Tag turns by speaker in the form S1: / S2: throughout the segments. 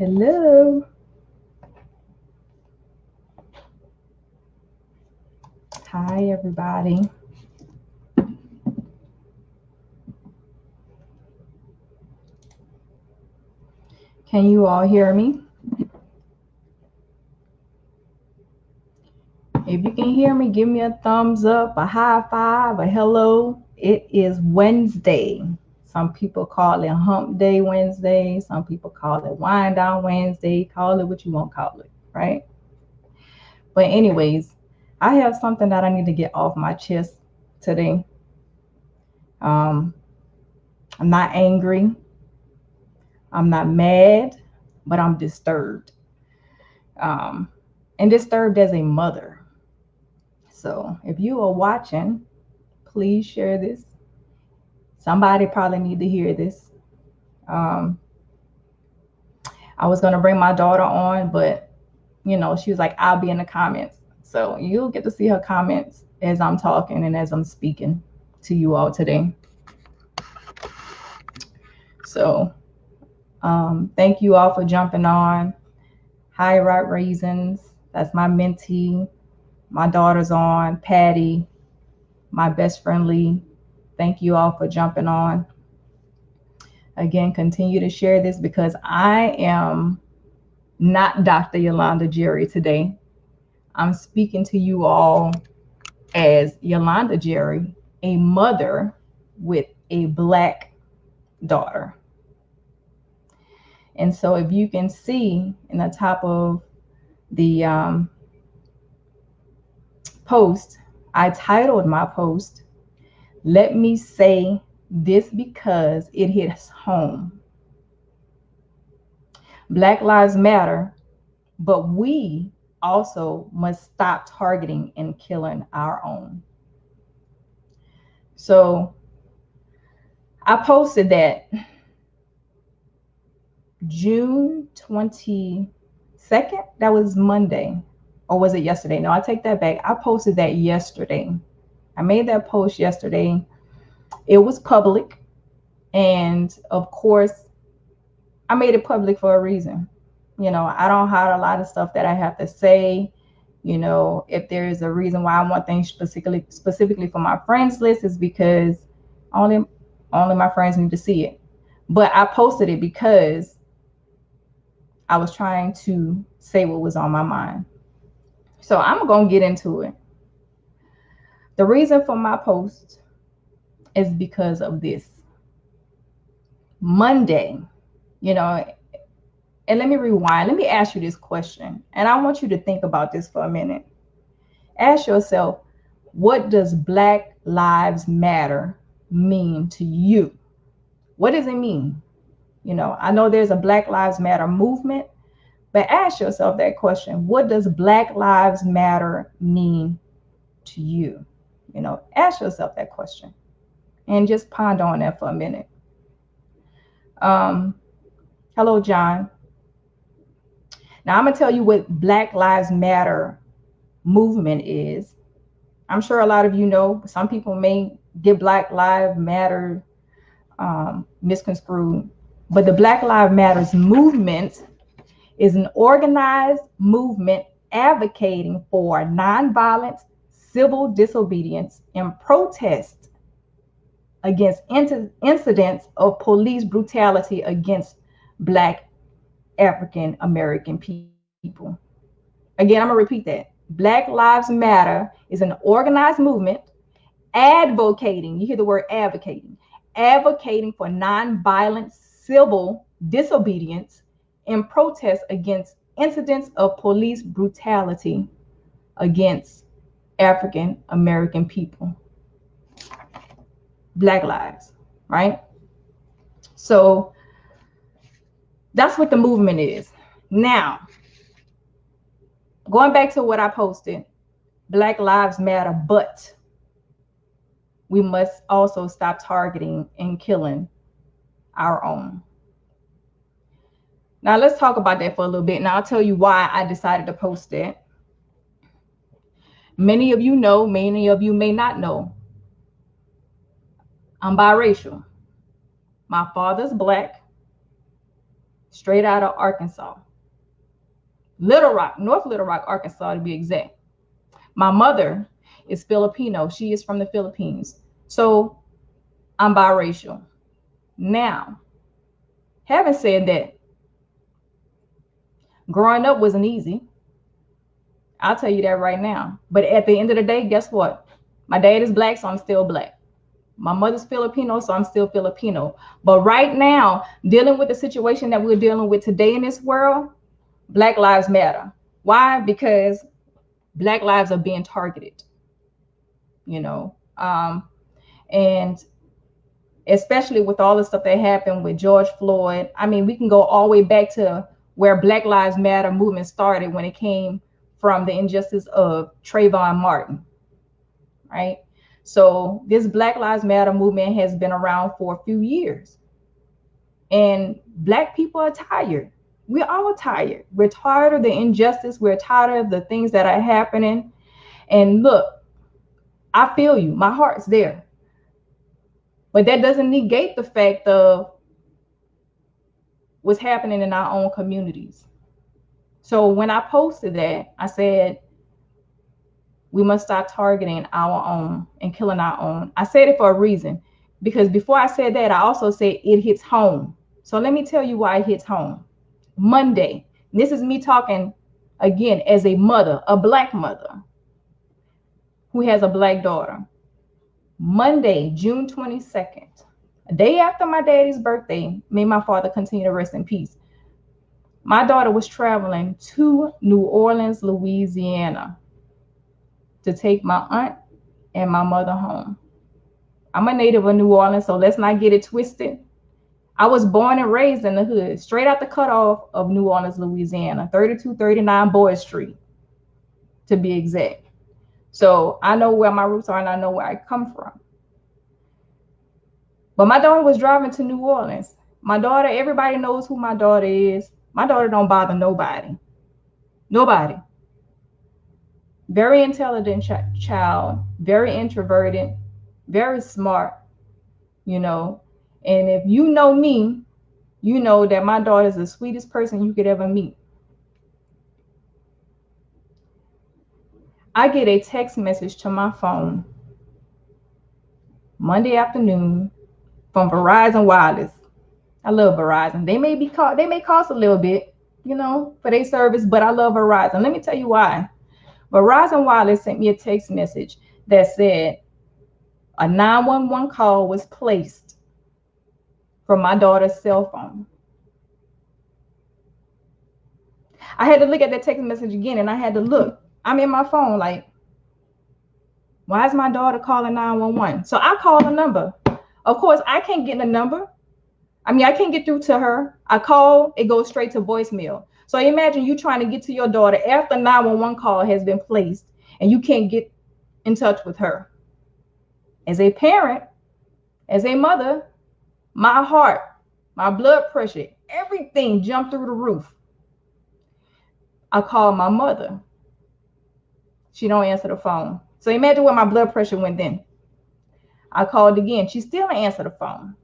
S1: Hello. Hi, everybody. Can you all hear me? If you can hear me, give me a thumbs up, a high five, a hello. It is Wednesday. Some people call it Hump Day Wednesday. Some people call it Wind Down Wednesday. Call it what you want to call it, right? But, anyways, I have something that I need to get off my chest today. Um, I'm not angry. I'm not mad, but I'm disturbed. Um, and disturbed as a mother. So if you are watching, please share this. Somebody probably need to hear this. Um, I was gonna bring my daughter on, but she was like, "I'll be in the comments." So you'll get to see her comments as I'm talking and as I'm speaking to you all today. So thank you all for jumping on. Hi, Right Raisins. That's my mentee. My daughter's on. Patty, my best friend Lee. Thank you all for jumping on. Again, continue to share this because I am not Dr. Yolanda Jerry today. I'm speaking to you all as Yolanda Jerry, a mother with a Black daughter. And so, if you can see in the top of the post, I titled my post, "Let Me Say This Because It Hits Home." Black Lives Matter, but we also must stop targeting and killing our own. So I posted that June 22nd. That was Monday. Or was it yesterday? No, I take that back. I posted that yesterday. I made that post yesterday. It was public. And of course, I made it public for a reason. I don't hide a lot of stuff that I have to say. If there is a reason why I want things specifically for my friends list, is because only my friends need to see it. But I posted it because I was trying to say what was on my mind. So I'm gonna get into it. The reason for my post is because of this. Monday, and let me rewind. Let me ask you this question. And I want you to think about this for a minute. Ask yourself, what does Black Lives Matter mean to you? What does it mean? I know there's a Black Lives Matter movement, but ask yourself that question. What does Black Lives Matter mean to you? Ask yourself that question and just ponder on that for a minute. Hello, John. Now I'm gonna tell you what Black Lives Matter movement is. I'm sure a lot of you know. Some people may get Black Lives Matter misconstrued, but the Black Lives Matters movement is an organized movement advocating for nonviolent civil disobedience and protest against incidents of police brutality against Black African American people. Again, I'm going to repeat that. Black Lives Matter is an organized movement advocating, you hear the word advocating for nonviolent civil disobedience and protest against incidents of police brutality against African American people. Black lives, right? So that's what the movement is. Now, going back to what I posted, Black Lives Matter, but we must also stop targeting and killing our own. Now, let's talk about that for a little bit. Now, I'll tell you why I decided to post that. Many of you know, many of you may not know, I'm biracial. My father's Black. straight out of Arkansas. Little Rock, North Little Rock, Arkansas to be exact. My mother is Filipino. She is from the Philippines. So I'm biracial. Now, having said that, growing up wasn't easy. I'll tell you that right now. But at the end of the day, guess what? My dad is black, so I'm still black. My mother's Filipino, so I'm still Filipino. But right now, dealing with the situation that we're dealing with today in this world, Black Lives Matter. Why? Because Black lives are being targeted, you know. And especially with all the stuff that happened with George Floyd. I mean, we can go all the way back to where Black Lives Matter movement started when it came from the injustice of Trayvon Martin, right? So this Black Lives Matter movement has been around for a few years. And Black people are tired. We're all tired. We're tired of the injustice. We're tired of the things that are happening. And look, I feel you. My heart's there. But that doesn't negate the fact of what's happening in our own communities. So when I posted that, I said, we must stop targeting our own and killing our own. I said it for a reason, because before I said that, I also said it hits home. So let me tell you why it hits home. Monday, this is me talking again as a mother, a Black mother who has a Black daughter. Monday, June 22nd, a day after my daddy's birthday, may my father continue to rest in peace. My daughter was traveling to New Orleans, Louisiana to take my aunt and my mother home. I'm a native of New Orleans, so let's not get it twisted. I was born and raised in the hood, straight out the cutoff of New Orleans, Louisiana, 3239 Boyd Street, to be exact. So I know where my roots are and I know where I come from. But my daughter was driving to New Orleans. My daughter, everybody knows who my daughter is. My daughter don't bother nobody. Nobody. Very intelligent child, very introverted, very smart, you know. And if you know me, you know that my daughter is the sweetest person you could ever meet. I get a text message to my phone Monday afternoon from Verizon Wireless. I love Verizon. They may cost a little bit, you know, for their service, but I love Verizon. Let me tell you why. Verizon Wireless sent me a text message that said a 911 call was placed from my daughter's cell phone. I had to look at that text message again, and I had to look. I'm in my phone like, why is my daughter calling 911? So I call the number. Of course, I can't get the number. I mean, I can't get through to her. I call, it goes straight to voicemail. So imagine you trying to get to your daughter after 911 call has been placed and you can't get in touch with her. As a parent, as a mother, my heart, my blood pressure, everything jumped through the roof. I called my mother. She don't answer the phone. So imagine where my blood pressure went then. I called again. She still didn't answer the phone.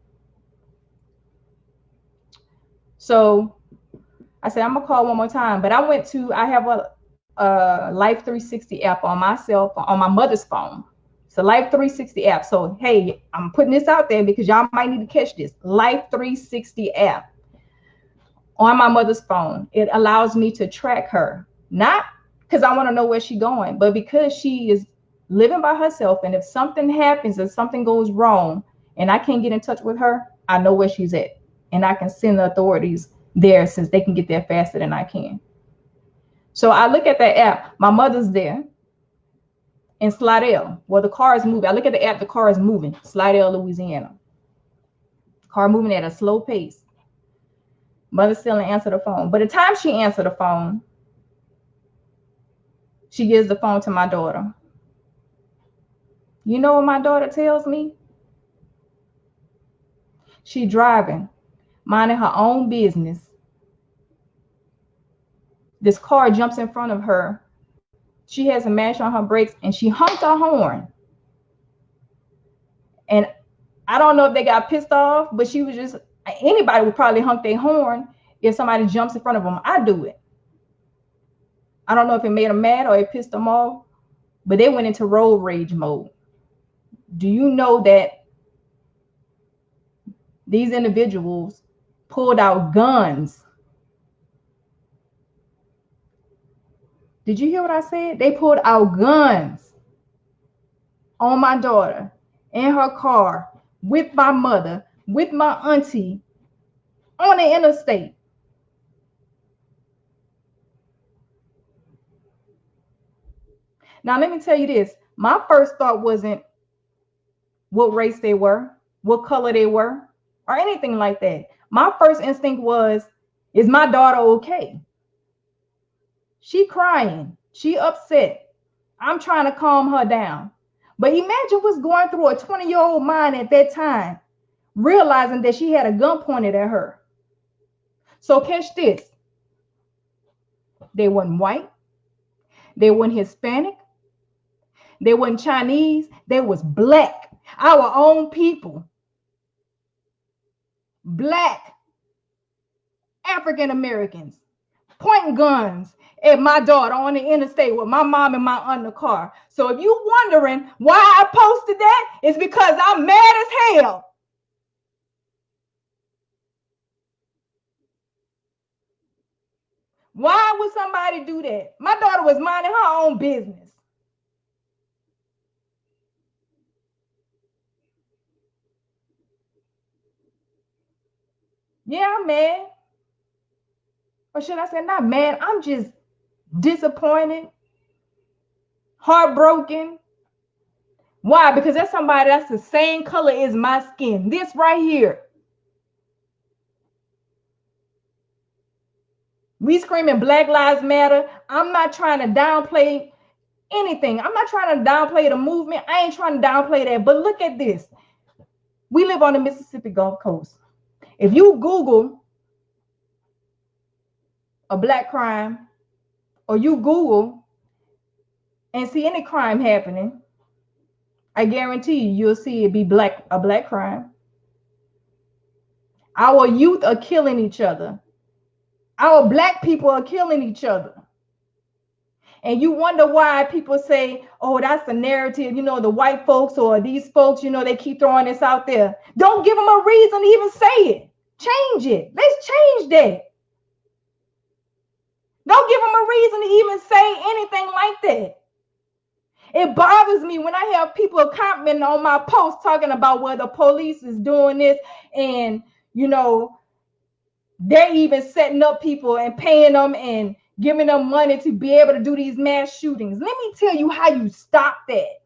S1: So I said, I'm gonna call one more time. But I have a Life 360 app on my cell phone, on my mother's phone. It's a Life 360 app. So hey, I'm putting this out there because y'all might need to catch this. Life 360 app on my mother's phone. It allows me to track her, not because I want to know where she's going, but because she is living by herself. And if something happens and something goes wrong and I can't get in touch with her, I know where she's at. And I can send the authorities there since they can get there faster than I can. So I look at that app. My mother's there in Slidell, where the car is moving. I look at the app, the car is moving. Slidell, Louisiana. Car moving at a slow pace. Mother still didn't answer the phone. By the time she answered the phone, she gives the phone to my daughter. You know what my daughter tells me? She driving, minding her own business. This car jumps in front of her. She has a mash on her brakes and she honked her horn. And I don't know if they got pissed off, but she was just, anybody would probably honk their horn If somebody jumps in front of them, I do it. I don't know if it made them mad or it pissed them off, but they went into road rage mode. Do you know that these individuals pulled out guns? Did you hear what I said? They pulled out guns on my daughter in her car with my mother, with my auntie on the interstate. Now, let me tell you this. My first thought wasn't what race they were, what color they were, or anything like that. My first instinct was, is my daughter okay? She crying. She upset. I'm trying to calm her down. But imagine what's going through a 20-year-old mind at that time, realizing that she had a gun pointed at her. So catch this. They weren't white. They weren't Hispanic. They weren't Chinese. They was black. Our own people. Black African Americans pointing guns at my daughter on the interstate with my mom and my aunt in the car. So if you wondering why I posted that, it's because I'm mad as hell. Why would somebody do that? My daughter was minding her own business. Yeah, I'm mad. Or should I say not mad? I'm just disappointed, heartbroken. Why? Because that's somebody that's the same color as my skin. This right here. We screaming Black Lives Matter. I'm not trying to downplay anything. I'm not trying to downplay the movement. I ain't trying to downplay that. But look at this. We live on the Mississippi Gulf Coast. If you Google a black crime or you Google and see any crime happening, I guarantee you'll see it be a black crime. Our youth are killing each other. Our black people are killing each other. And you wonder why people say, oh, that's the narrative, the white folks or these folks, they keep throwing this out there. Don't give them a reason to even say it. Change it. Let's change that. Don't give them a reason to even say anything like that. It bothers me when I have people commenting on my post talking about where the police is doing this and, they're even setting up people and paying them and giving them money to be able to do these mass shootings. Let me tell you how you stop that.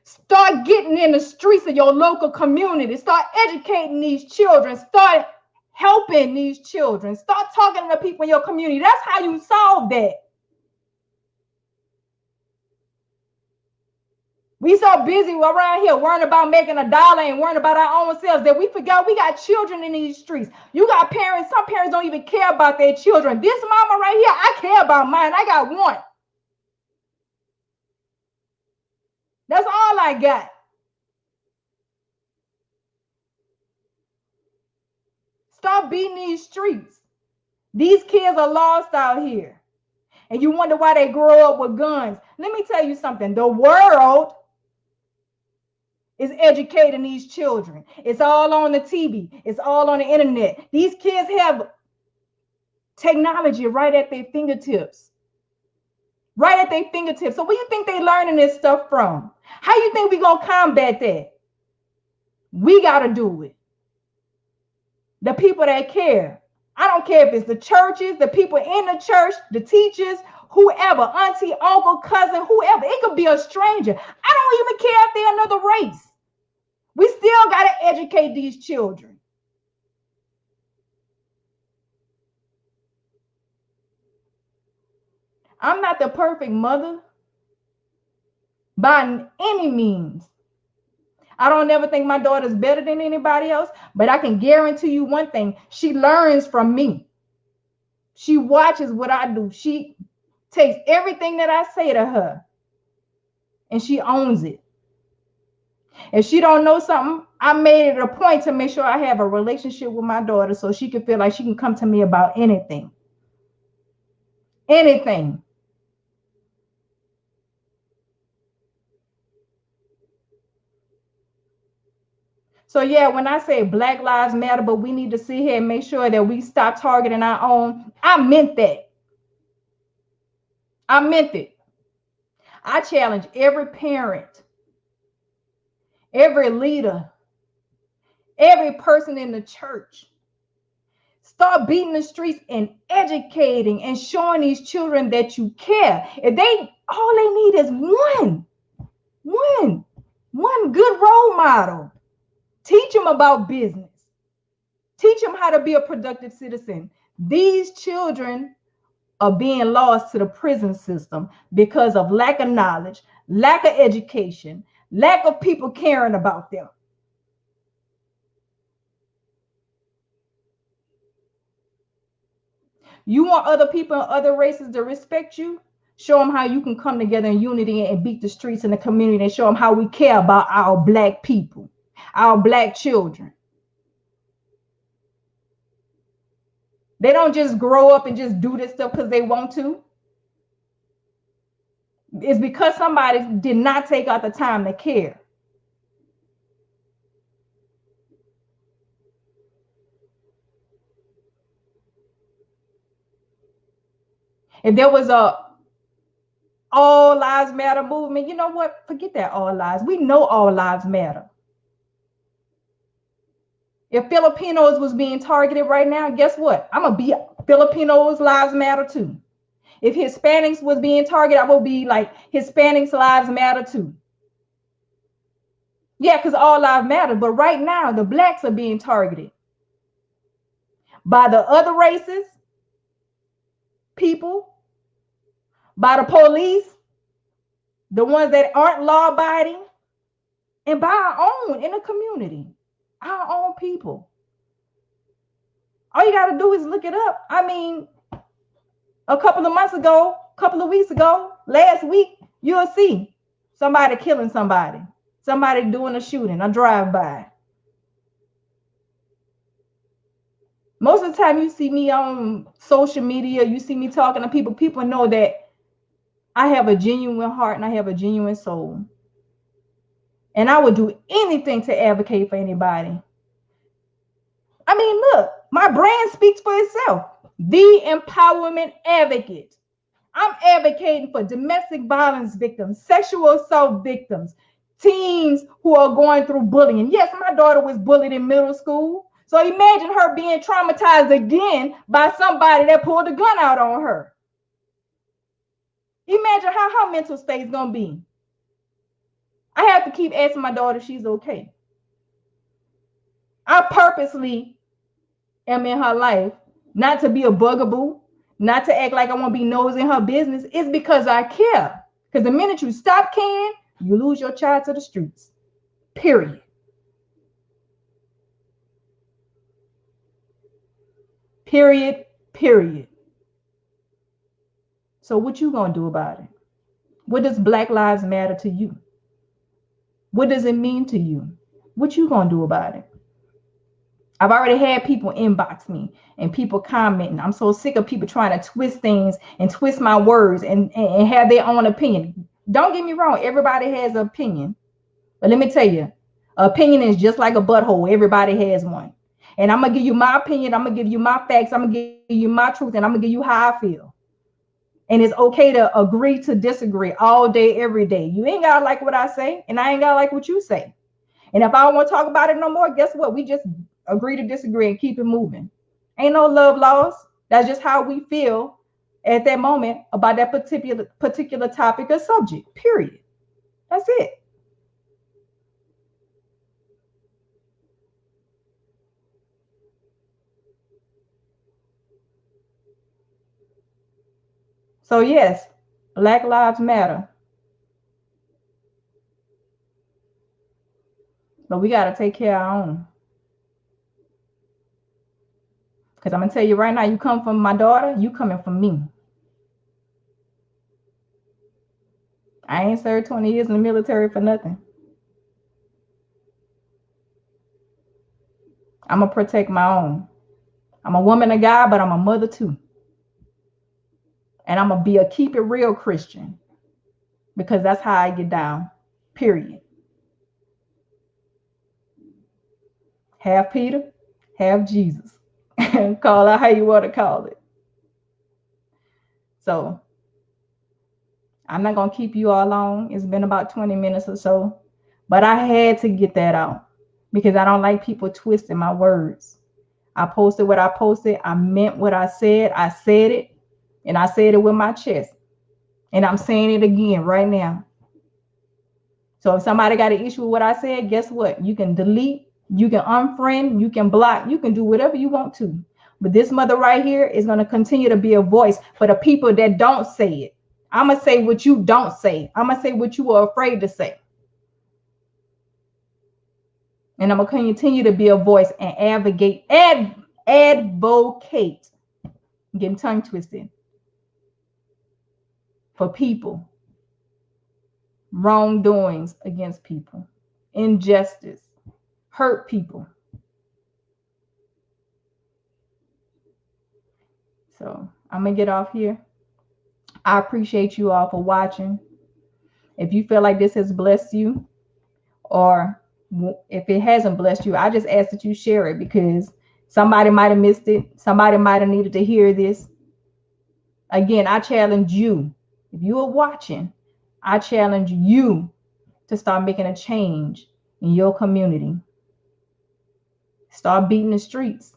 S1: Start getting in the streets of your local community. Start educating these children. Start helping these children. Start talking to people in your community. That's how you solve that. We so busy around here worrying about making $1 and worrying about our own selves that we forgot we got children in these streets. You got parents. Some parents don't even care about their children. This mama right here, I care about mine. I got one. That's all I got. Stop beating these streets. These kids are lost out here. And you wonder why they grow up with guns. Let me tell you something. The world is educating these children. It's all on the TV. It's all on the internet. These kids have technology right at their fingertips. Right at their fingertips. So where you think they learning this stuff from? How you think we gonna combat that? We gotta do it. The people that care. I don't care if it's the churches, the people in the church, the teachers, whoever, auntie, uncle, cousin, whoever. It could be a stranger. I don't even care if they're another race. We still got to educate these children. I'm not the perfect mother by any means. I don't ever think my daughter's better than anybody else, but I can guarantee you one thing. She learns from me. She watches what I do. She takes everything that I say to her and she owns it. If she don't know something, I made it a point to make sure I have a relationship with my daughter so she can feel like she can come to me about anything. Anything. So yeah, when I say Black Lives Matter, but we need to sit here and make sure that we stop targeting our own, I meant that. I meant it. I challenge every parent, every leader, every person in the church. Start beating the streets and educating and showing these children that you care. If they all they need is one, one good role model. Teach them about business. Teach them how to be a productive citizen. These children are being lost to the prison system because of lack of knowledge, lack of education, lack of people caring about them. You want other people and other races to respect you? Show them how you can come together in unity and beat the streets in the community and show them how we care about our black people, our black children. They don't just grow up and just do this stuff because they want to. It's because somebody did not take out the time to care. If there was a all lives matter movement, you know what? Forget that all lives. We know all lives matter. If Filipinos was being targeted right now, guess what? I'm gonna be Filipinos lives matter too. If Hispanics was being targeted, I will be like Hispanics lives matter too. Yeah, because all lives matter. But right now, the blacks are being targeted by the other races, people, by the police, the ones that aren't law abiding, and by our own in the community, our own people. All you got to do is look it up. I mean, a couple of months ago, a couple of weeks ago, last week, you'll see somebody killing somebody, somebody doing a shooting, a drive-by. Most of the time you see me on social media, you see me talking to people, people know that I have a genuine heart and I have a genuine soul. And I would do anything to advocate for anybody. I mean, look, my brand speaks for itself. The Empowerment Advocate. I'm advocating for domestic violence victims, sexual assault victims, teens who are going through bullying. Yes, my daughter was bullied in middle school. So imagine her being traumatized again by somebody that pulled a gun out on her. Imagine how her mental state is going to be. I have to keep asking my daughter if she's okay. I purposely am in her life, not to be a bugaboo, not to act like I want to be nosy in her business. It's because I care. Because the minute you stop caring, you lose your child to the streets. Period. Period. Period. So what you gonna do about it? What does Black Lives Matter to you? What does it mean to you? What you gonna do about it? I've already had people inbox me and people commenting. I'm so sick of people trying to twist things and twist my words and have their own opinion. Don't get me wrong, everybody has an opinion. But let me tell you, opinion is just like a butthole. Everybody has one. And I'm going to give you my opinion. I'm going to give you my facts. I'm going to give you my truth. And I'm going to give you how I feel. And it's okay to agree to disagree all day, every day. You ain't got to like what I say. And I ain't got to like what you say. And if I don't want to talk about it no more, guess what? We just agree to disagree and keep it moving. Ain't no love lost. That's just how we feel at that moment about that particular topic or subject. Period. That's it. So yes, Black Lives Matter. But we got to take care of our own. Because I'm going to tell you right now, you come from my daughter, you coming from me. I ain't served 20 years in the military for nothing. I'm going to protect my own. I'm a woman of God, but I'm a mother too. And I'm going to be a keep it real Christian, because that's how I get down, period. Half Peter, half Jesus. Call it how you want to call it. So I'm not going to keep you all long. It's been about 20 minutes or so. But I had to get that out because I don't like people twisting my words. I posted what I posted. I meant what I said. I said it. And I said it with my chest. And I'm saying it again right now. So if somebody got an issue with what I said, guess what? You can delete, you can unfriend, you can block, you can do whatever you want to. But this mother right here is going to continue to be a voice for the people that don't say it. I'm going to say what you don't say. I'm going to say what you are afraid to say. And I'm going to continue to be a voice and advocate, advocate, getting tongue twisted, for people, wrongdoings against people, injustice, hurt people. So I'm going to get off here. I appreciate you all for watching. If you feel like this has blessed you, or if it hasn't blessed you, I just ask that you share it, because somebody might have missed it. Somebody might have needed to hear this. Again, I challenge you. If you are watching, I challenge you to start making a change in your community. Start beating the streets.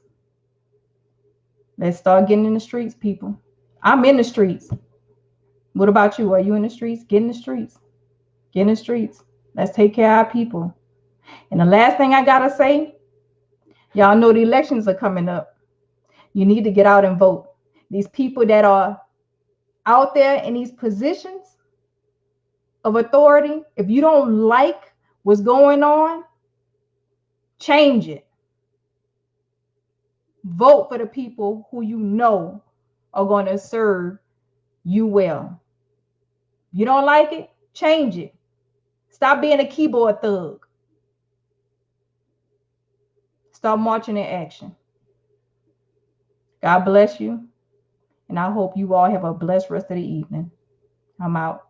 S1: Let's start getting in the streets, people. I'm in the streets. What about you? Are you in the streets? Get in the streets. Get in the streets. Let's take care of our people. And the last thing I gotta say, y'all know the elections are coming up. You need to get out and vote. These people that are out there in these positions of authority, if you don't like what's going on, change it. Vote for the people who you know are going to serve you well. If you don't like it, change it. Stop being a keyboard thug. Start marching in action. God bless you. And I hope you all have a blessed rest of the evening. I'm out.